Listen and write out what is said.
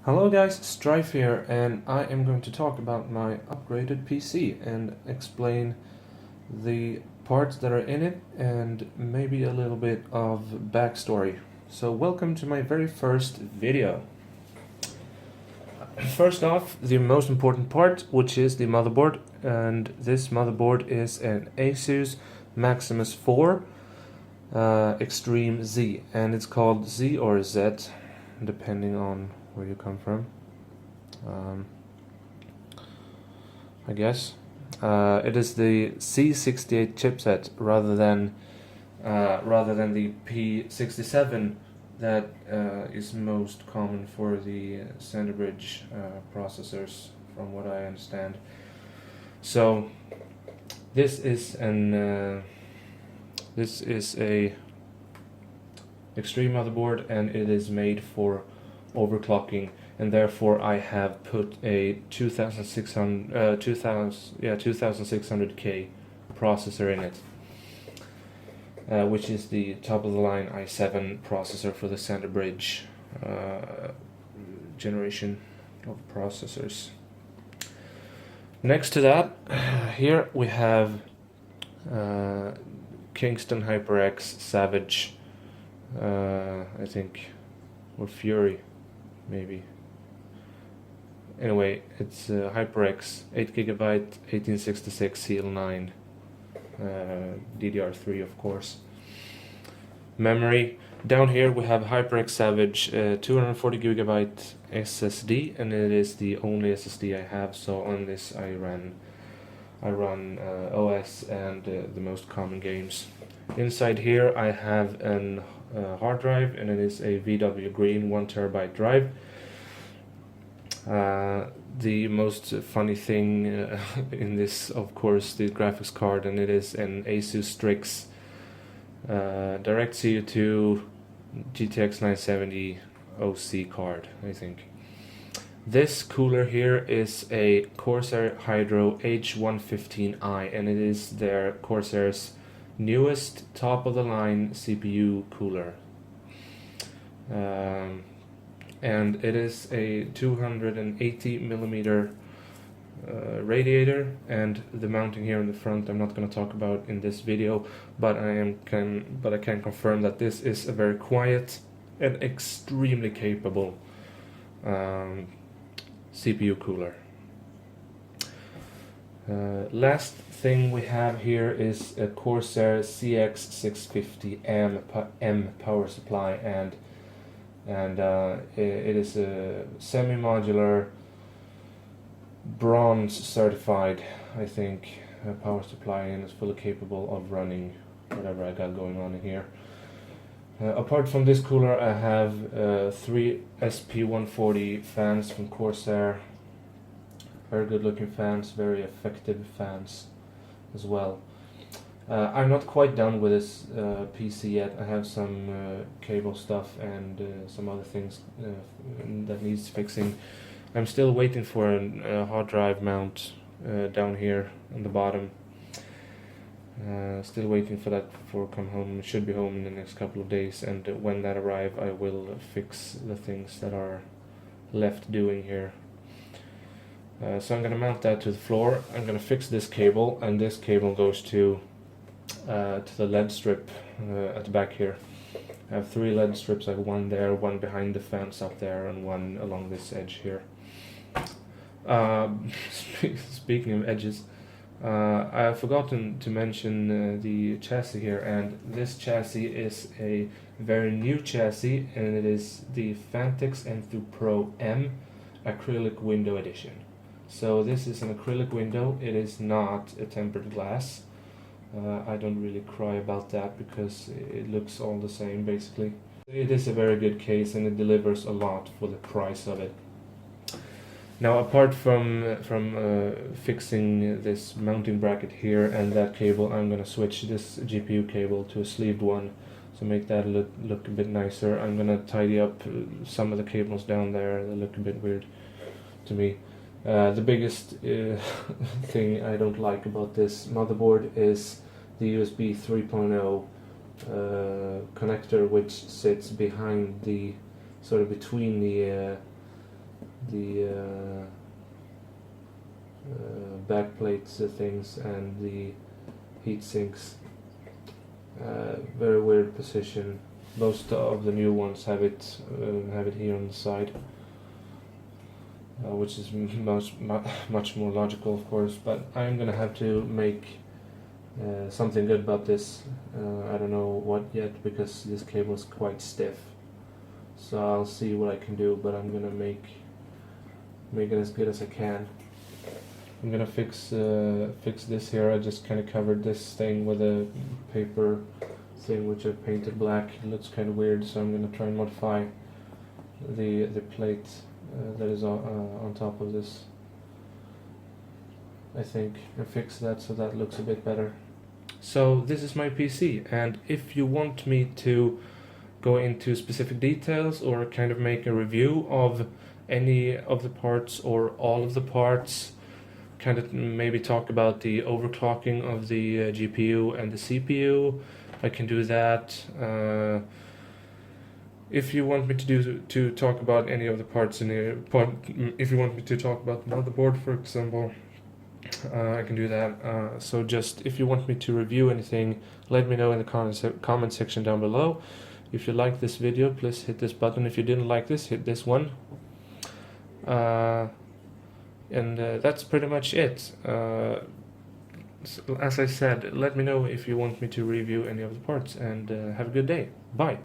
Hello guys, Strife here, and I am going to talk about my upgraded PC and explain the parts that are in it and maybe a little bit of backstory. So welcome to my very first video. First off, the most important part, which is the motherboard, and this motherboard is an Asus Maximus 4 Extreme Z, and it's called Z or Z, depending on where you come from. I guess it is the C68 chipset rather than the P67 that is most common for the Standard Bridge processors, from what I understand. So this is a extreme motherboard, and it is made for overclocking, and therefore I have put a 2600K processor in it, which is the top of the line i7 processor for the Standard Bridge generation of processors. Next to that, here we have Kingston HyperX Savage, I think, or Fury, maybe. Anyway, it's HyperX 8GB 1866 CL9, DDR3 of course. Memory, down here we have HyperX Savage 240GB SSD, and it is the only SSD I have, so on this I run OS and the most common games. Inside here I have an hard drive, and it is a VW Green 1TB drive. The most funny thing in this, of course, the graphics card, and it is an Asus Strix DirectCU2 GTX 970 OC card, I think. This cooler here is a Corsair Hydro H115i, and it is their Corsair's newest top-of-the-line CPU cooler. And it is a 280mm radiator, and the mounting here in the front I'm not going to talk about in this video, but I can confirm that this is a very quiet and extremely capable CPU cooler. Last thing we have here is a Corsair CX650M power supply, and it is a semi-modular, bronze certified, I think, power supply, and is fully capable of running whatever I got going on in here. Apart from this cooler, I have 3 SP140 fans from Corsair. Very good looking fans, very effective fans as well. I'm not quite done with this PC yet. I have some cable stuff and some other things that needs fixing. I'm still waiting for a hard drive mount down here on the bottom. Still waiting for that before I come home. It should be home in the next couple of days, and when that arrives I will fix the things that are left doing here. So I'm going to mount that to the floor. I'm going to fix this cable, and this cable goes to the LED strip at the back here. I have 3 LED strips. I have one there, one behind the fence up there, and one along this edge here. Speaking of edges, I have forgotten to mention the chassis here, and this chassis is a very new chassis, and it is the Phanteks Enthoo Pro M acrylic window edition. So this is an acrylic window. It is not a tempered glass. I don't really cry about that because it looks all the same basically. It is a very good case, and it delivers a lot for the price of it. Now, apart from fixing this mounting bracket here and that cable, I'm going to switch this GPU cable to a sleeved one to make that look a bit nicer. I'm going to tidy up some of the cables down there that look a bit weird to me. The biggest thing I don't like about this motherboard is the USB 3.0 connector, which sits behind the, sort of between the back plates things and the heat sinks. Very weird position. Most of the new ones have it here on the side, which is much more logical, of course. But I'm gonna have to make something good about this. I don't know what yet, because this cable is quite stiff. So I'll see what I can do, but I'm gonna make it as good as I can. I'm gonna fix this here. I just kind of covered this thing with a paper thing which I painted black. It looks kind of weird, so I'm gonna try and modify the plate that is on top of this, I think, and fix that so that looks a bit better. So this is my PC, and if you want me to go into specific details or kind of make a review of any of the parts or all of the parts, kind of maybe talk about the overclocking of the GPU and the CPU, I can do that. If you want me to talk about any of the parts in the part, if you want me to talk about the motherboard, for example, I can do that. So just if you want me to review anything, let me know in the comment section down below. If you like this video, please hit this button. If you didn't like this, hit this one. And that's pretty much it. So as I said, let me know if you want me to review any of the parts, and have a good day. Bye.